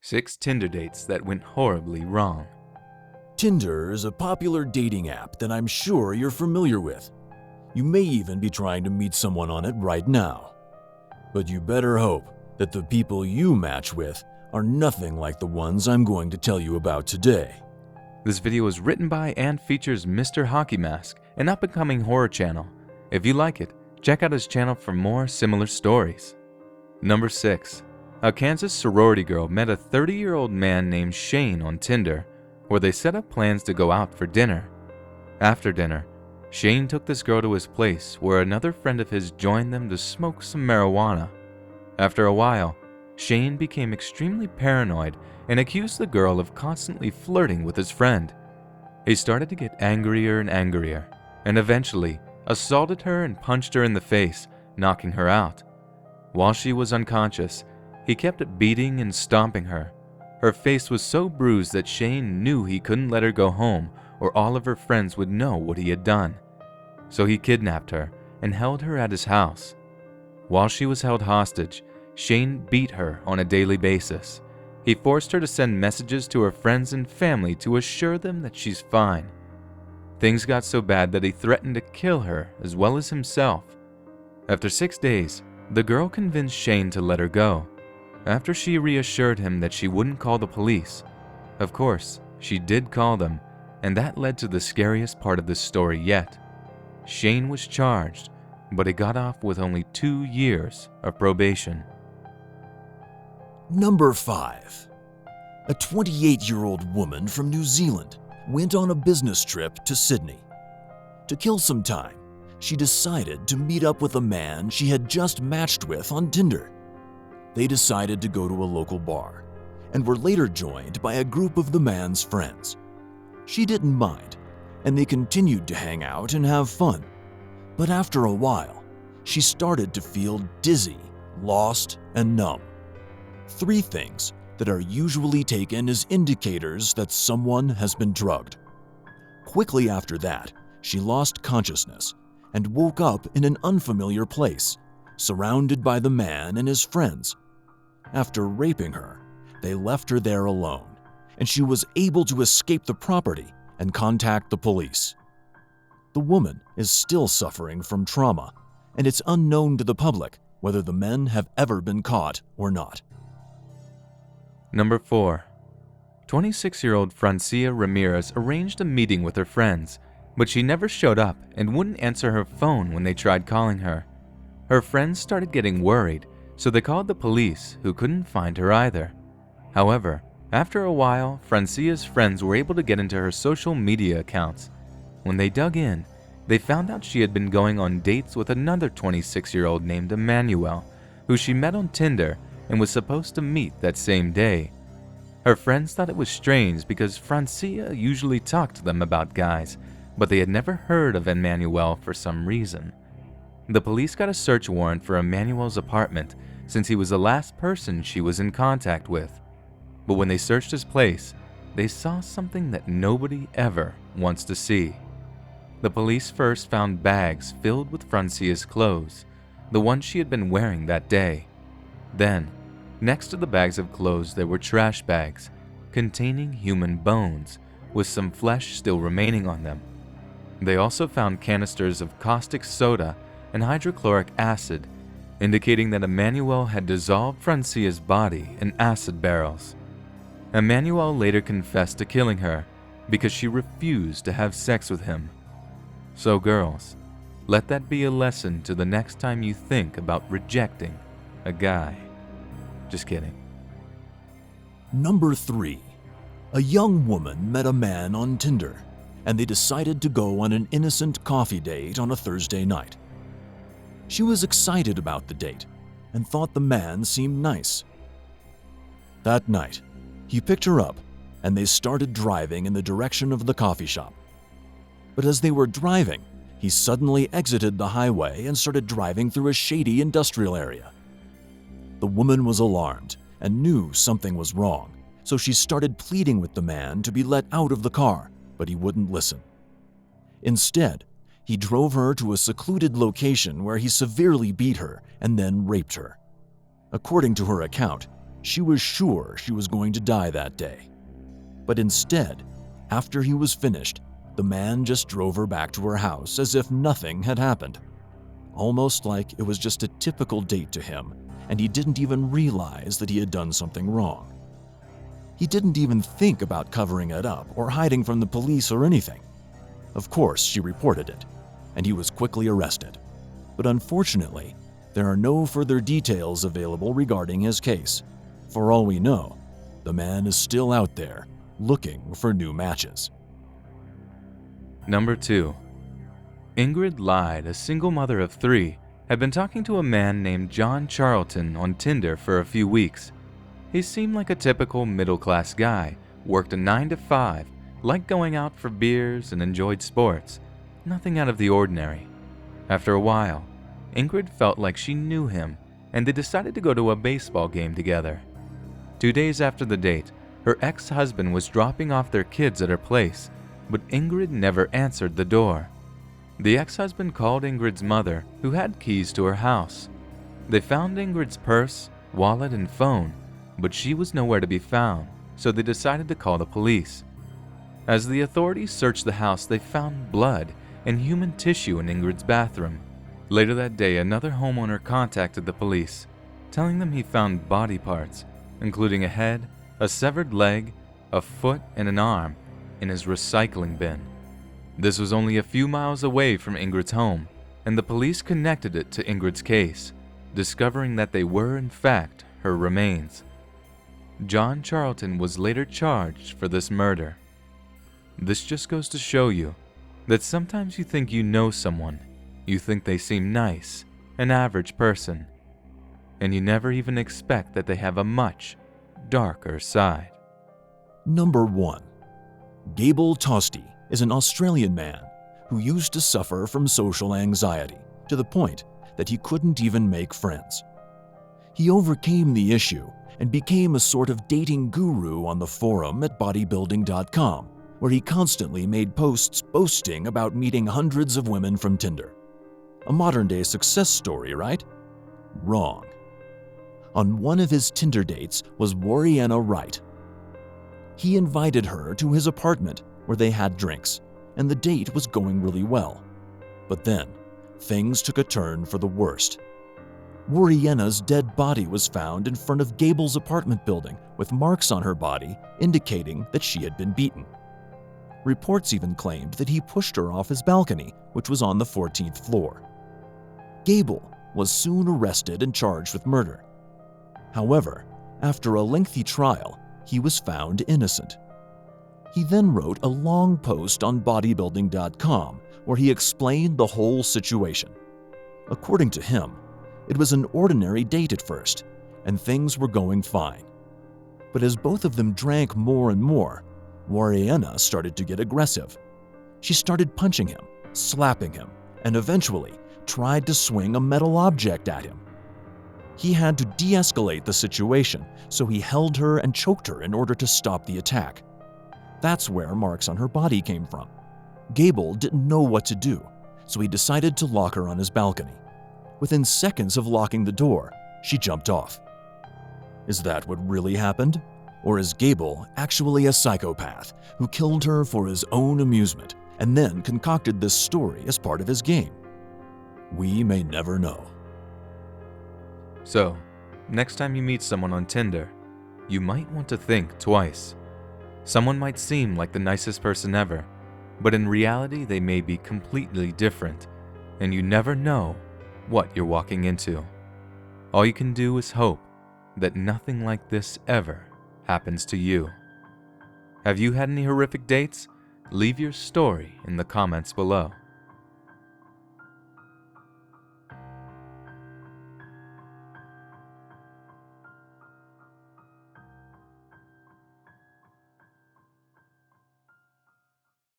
6 Tinder dates that went horribly wrong. Tinder is a popular dating app that I'm sure you're familiar with. You may even be trying to meet someone on it right now. But you better hope that the people you match with are nothing like the ones I'm going to tell you about today. This video is written by and features Mr. Hockey Mask, an up-and-coming horror channel. If you like it, check out his channel for more similar stories. Number 6. A Kansas sorority girl met a 30-year-old man named Shane on Tinder, where they set up plans to go out for dinner. After dinner, Shane took this girl to his place where another friend of his joined them to smoke some marijuana. After a while, Shane became extremely paranoid and accused the girl of constantly flirting with his friend. He started to get angrier and angrier, and eventually assaulted her and punched her in the face, knocking her out. While she was unconscious, he kept beating and stomping her. Her face was so bruised that Shane knew he couldn't let her go home or all of her friends would know what he had done. So he kidnapped her and held her at his house. While she was held hostage, Shane beat her on a daily basis. He forced her to send messages to her friends and family to assure them that she's fine. Things got so bad that he threatened to kill her as well as himself. After 6 days, the girl convinced Shane to let her go, after she reassured him that she wouldn't call the police. Of course, she did call them, and that led to the scariest part of this story yet. Shane was charged, but he got off with only 2 years of probation. Number 5. A 28-year-old woman from New Zealand went on a business trip to Sydney. To kill some time, she decided to meet up with a man she had just matched with on Tinder. They decided to go to a local bar and were later joined by a group of the man's friends. She didn't mind, and they continued to hang out and have fun. But after a while, she started to feel dizzy, lost, and numb. 3 things that are usually taken as indicators that someone has been drugged. Quickly after that, she lost consciousness and woke up in an unfamiliar place, surrounded by the man and his friends. After raping her, they left her there alone, and she was able to escape the property and contact the police. The woman is still suffering from trauma, and it's unknown to the public whether the men have ever been caught or not. Number 4. 26-year-old Francia Ramirez arranged a meeting with her friends, but she never showed up and wouldn't answer her phone when they tried calling her. Her friends started getting worried, so they called the police, who couldn't find her either. However, after a while, Francia's friends were able to get into her social media accounts. When they dug in, they found out she had been going on dates with another 26-year-old named Emmanuel, who she met on Tinder and was supposed to meet that same day. Her friends thought it was strange because Francia usually talked to them about guys, but they had never heard of Emmanuel for some reason. The police got a search warrant for Emmanuel's apartment since he was the last person she was in contact with. But when they searched his place, they saw something that nobody ever wants to see. The police first found bags filled with Francia's clothes, the ones she had been wearing that day. Then, next to the bags of clothes there were trash bags containing human bones with some flesh still remaining on them. They also found canisters of caustic soda and hydrochloric acid, indicating that Emmanuel had dissolved Francia's body in acid barrels. Emmanuel later confessed to killing her because she refused to have sex with him. So girls, let that be a lesson to the next time you think about rejecting a guy. Just kidding. Number 3. A young woman met a man on Tinder, and they decided to go on an innocent coffee date on a Thursday night. She was excited about the date and thought the man seemed nice. That night, he picked her up and they started driving in the direction of the coffee shop. But as they were driving, he suddenly exited the highway and started driving through a shady industrial area. The woman was alarmed and knew something was wrong, so she started pleading with the man to be let out of the car, but he wouldn't listen. Instead, he drove her to a secluded location where he severely beat her and then raped her. According to her account, She was sure she was going to die that day. But instead, after he was finished, the man just drove her back to her house as if nothing had happened. Almost like it was just a typical date to him, and he didn't even realize that he had done something wrong. He didn't even think about covering it up or hiding from the police or anything. Of course, she reported it, and he was quickly arrested. But unfortunately, there are no further details available regarding his case. For all we know, the man is still out there looking for new matches. Number 2. Ingrid Lied, a single mother of 3, had been talking to a man named John Charlton on Tinder for a few weeks. He seemed like a typical middle-class guy, worked a 9 to 5, liked going out for beers, and enjoyed sports. Nothing out of the ordinary. After a while, Ingrid felt like she knew him, and they decided to go to a baseball game together. 2 days after the date, her ex-husband was dropping off their kids at her place, but Ingrid never answered the door. The ex-husband called Ingrid's mother, who had keys to her house. They found Ingrid's purse, wallet, and phone, but she was nowhere to be found, so they decided to call the police. As the authorities searched the house, they found blood and human tissue in Ingrid's bathroom. Later that day, another homeowner contacted the police, telling them he found body parts, including a head, a severed leg, a foot, and an arm, in his recycling bin. This was only a few miles away from Ingrid's home, and the police connected it to Ingrid's case, discovering that they were in fact her remains. John Charlton was later charged for this murder. This just goes to show you that sometimes you think you know someone, you think they seem nice, an average person, and you never even expect that they have a much darker side. Number 1. Gable Toasty is an Australian man who used to suffer from social anxiety to the point that he couldn't even make friends. He overcame the issue and became a sort of dating guru on the forum at bodybuilding.com, where he constantly made posts boasting about meeting hundreds of women from Tinder. A modern-day success story, right? Wrong. On one of his Tinder dates was Ingrid Lied. He invited her to his apartment where they had drinks, and the date was going really well. But then, things took a turn for the worst. Ingrid's dead body was found in front of Gable's apartment building with marks on her body indicating that she had been beaten. Reports even claimed that he pushed her off his balcony, which was on the 14th floor. Gable was soon arrested and charged with murder. However, after a lengthy trial, he was found innocent. He then wrote a long post on bodybuilding.com where he explained the whole situation. According to him, it was an ordinary date at first, and things were going fine. But as both of them drank more and more, Ingrid started to get aggressive. She started punching him, slapping him, and eventually tried to swing a metal object at him. He had to de-escalate the situation, so he held her and choked her in order to stop the attack. That's where marks on her body came from. Gable didn't know what to do, so he decided to lock her on his balcony. Within seconds of locking the door, she jumped off. Is that what really happened? Or is Gable actually a psychopath who killed her for his own amusement and then concocted this story as part of his game? We may never know. So, next time you meet someone on Tinder, you might want to think twice. Someone might seem like the nicest person ever, but in reality they may be completely different, and you never know what you're walking into. All you can do is hope that nothing like this ever happens to you. Have you had any horrific dates? Leave your story in the comments below.